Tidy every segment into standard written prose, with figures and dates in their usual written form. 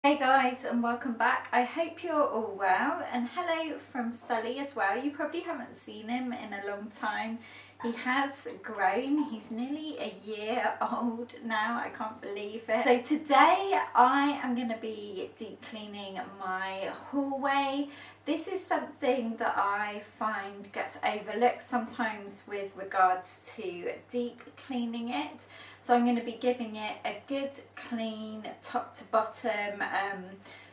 Hey guys, and welcome back. I hope you're all well, and hello from Sully as well. You probably haven't seen him in a long time. He has grown. He's nearly a year old now. I can't believe it. So today I am going to be deep cleaning my hallway. This is something that I find gets overlooked sometimes with regards to deep cleaning it. So I'm going to be giving it a good clean top to bottom,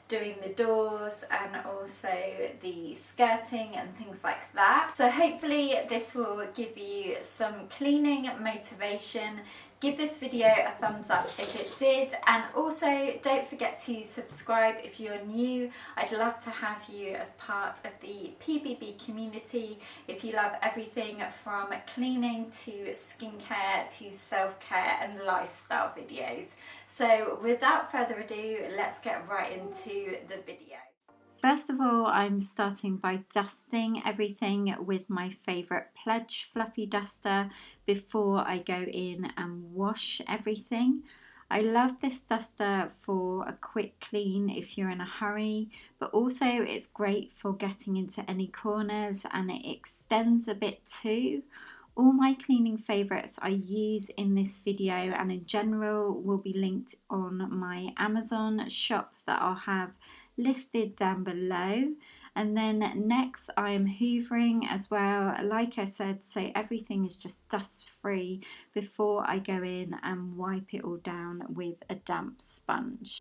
doing the doors and also the skirting and things like that. So hopefully this will give you some cleaning motivation. Give this video a thumbs up if it did, and also don't forget to subscribe if you're new. I'd love to have you as part of the PBB community if you love everything from cleaning to skincare to self-care and lifestyle videos. So without further ado, let's get right into the video. First of all, I'm starting by dusting everything with my favourite Pledge fluffy duster before I go in and wash everything. I love this duster for a quick clean if you're in a hurry, but also it's great for getting into any corners and it extends a bit too. All my cleaning favourites I use in this video and in general will be linked on my Amazon shop that I'll have listed down below. And then next I am hoovering as well, like I said, so everything is just dust free before I go in and wipe it all down with a damp sponge.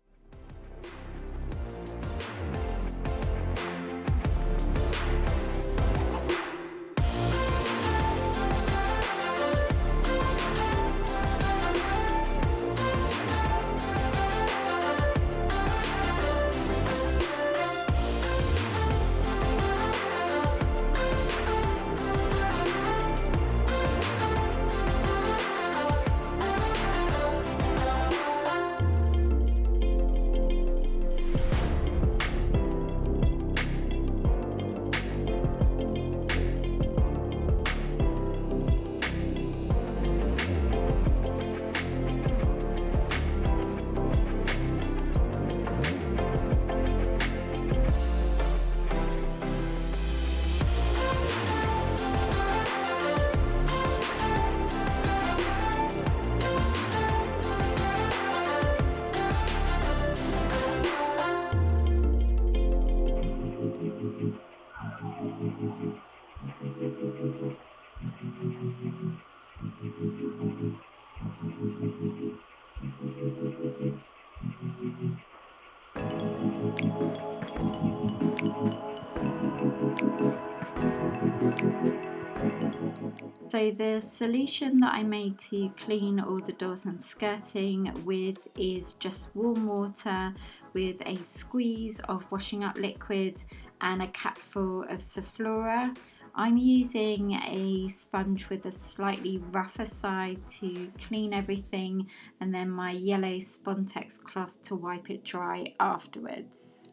So the solution that I made to clean all the doors and skirting with is just warm water with a squeeze of washing up liquid and a capful of Sephora. I'm using a sponge with a slightly rougher side to clean everything, and then my yellow Spontex cloth to wipe it dry afterwards.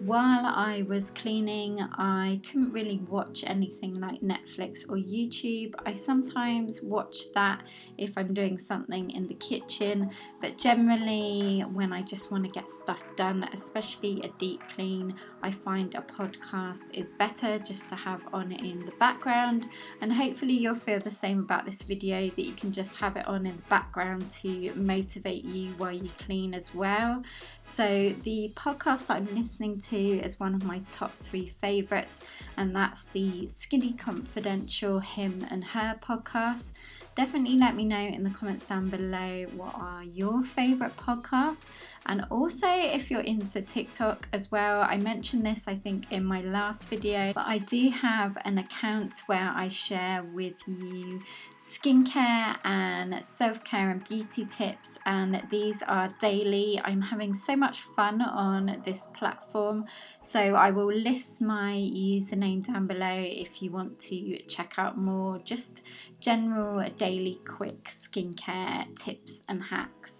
while I was cleaning, I couldn't really watch anything like Netflix or YouTube. I sometimes watch that if I'm doing something in the kitchen, but generally when I just want to get stuff done, especially a deep clean, I find a podcast is better just to have on in the background. And hopefully you'll feel the same about this video, that you can just have it on in the background to motivate you while you clean as well. So the podcast that I'm listening to is one of my top 3 favourites, and that's the Skinny Confidential Him and Her podcast. Definitely let me know in the comments down below what are your favourite podcasts, and also if you're into TikTok as well. I mentioned this I think in my last video, but I do have an account where I share with you skincare and self-care and beauty tips, and these are daily. I'm having so much fun on this platform, so I will list my username down below if you want to check out more just general daily quick skincare tips and hacks.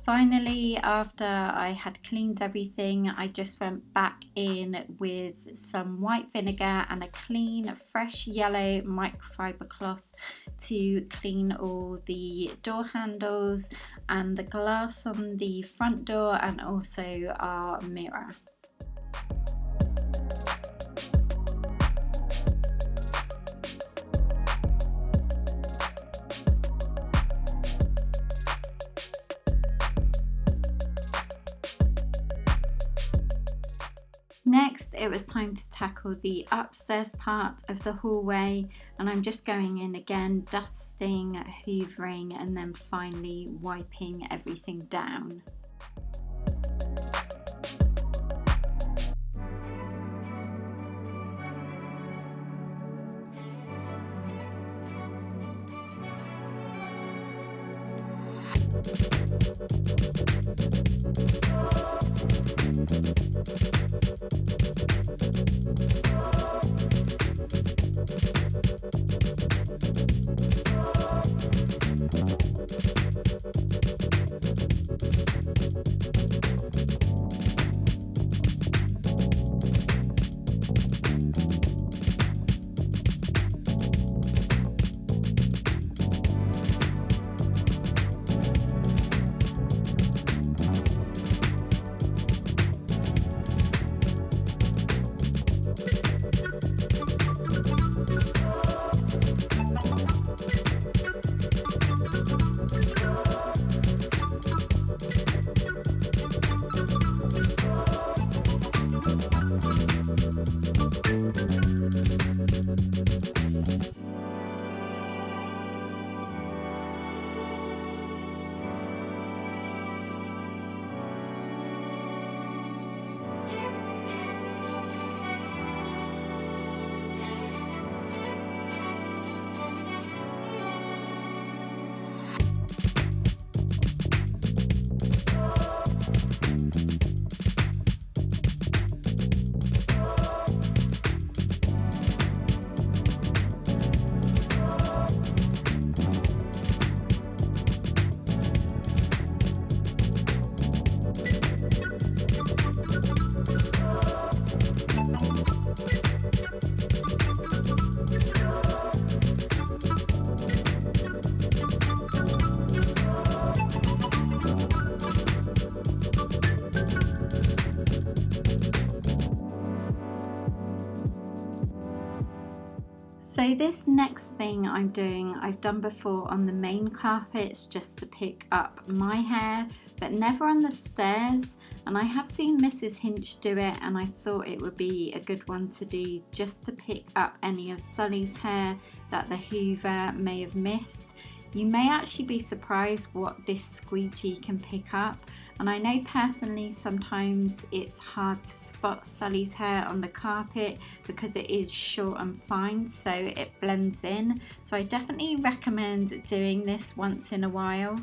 Finally, after I had cleaned everything, I just went back in with some white vinegar and a clean, fresh yellow microfiber cloth to clean all the door handles and the glass on the front door and also our mirror. Next, it was time to tackle the upstairs part of the hallway, and I'm just going in again, dusting, hoovering, and then finally wiping everything down. So this next thing I'm doing, I've done before on the main carpets just to pick up my hair, but never on the stairs. And I have seen Mrs. Hinch do it, and I thought it would be a good one to do just to pick up any of Sully's hair that the Hoover may have missed. You may actually be surprised what this squeegee can pick up. And I know personally sometimes it's hard to spot Sully's hair on the carpet because it is short and fine, so it blends in. So I definitely recommend doing this once in a while.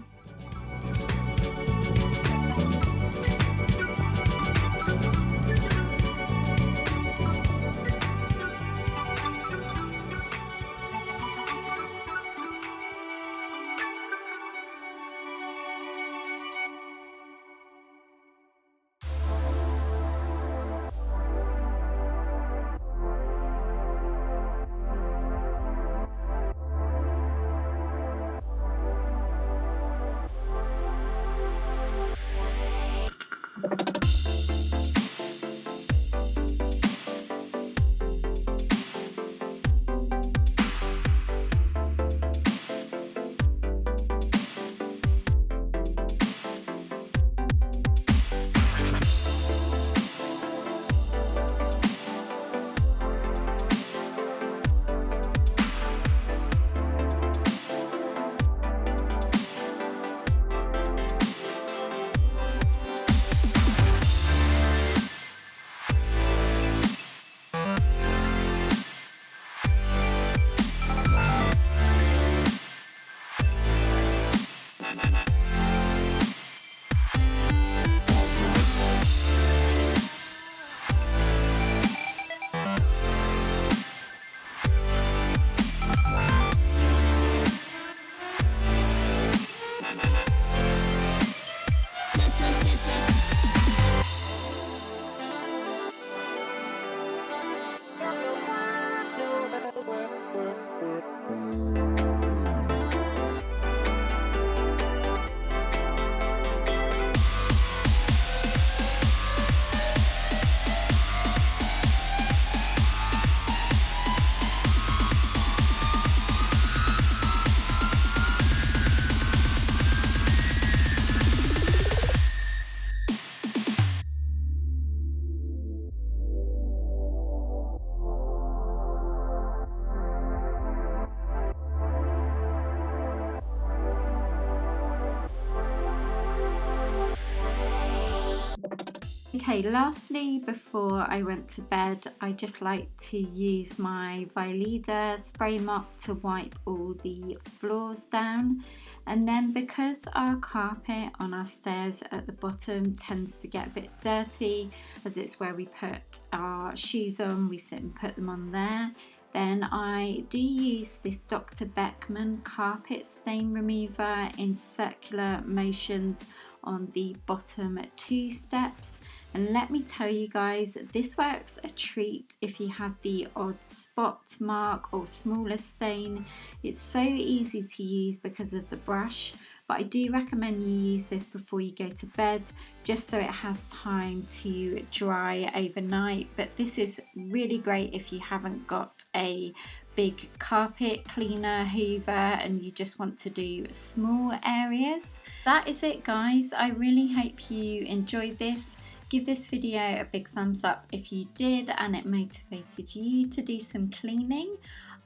Okay, lastly, before I went to bed, I just like to use my Violida spray mop to wipe all the floors down. And then because our carpet on our stairs at the bottom tends to get a bit dirty, as it's where we put our shoes on, we sit and put them on there, then I do use this Dr. Beckman carpet stain remover in circular motions on the bottom 2 steps. And let me tell you guys, this works a treat if you have the odd spot mark or smaller stain. It's so easy to use because of the brush, but I do recommend you use this before you go to bed just so it has time to dry overnight. But this is really great if you haven't got a big carpet cleaner hoover and you just want to do small areas. That is it, guys. I really hope you enjoyed this. Give this video a big thumbs up if you did and it motivated you to do some cleaning.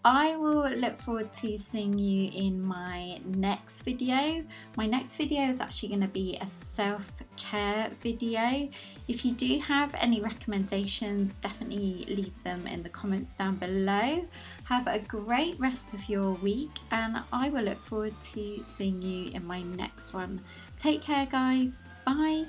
I will look forward to seeing you in my next video. My next video is actually going to be a self-care video. If you do have any recommendations, definitely leave them in the comments down below. Have a great rest of your week and I will look forward to seeing you in my next one. Take care, guys. Bye.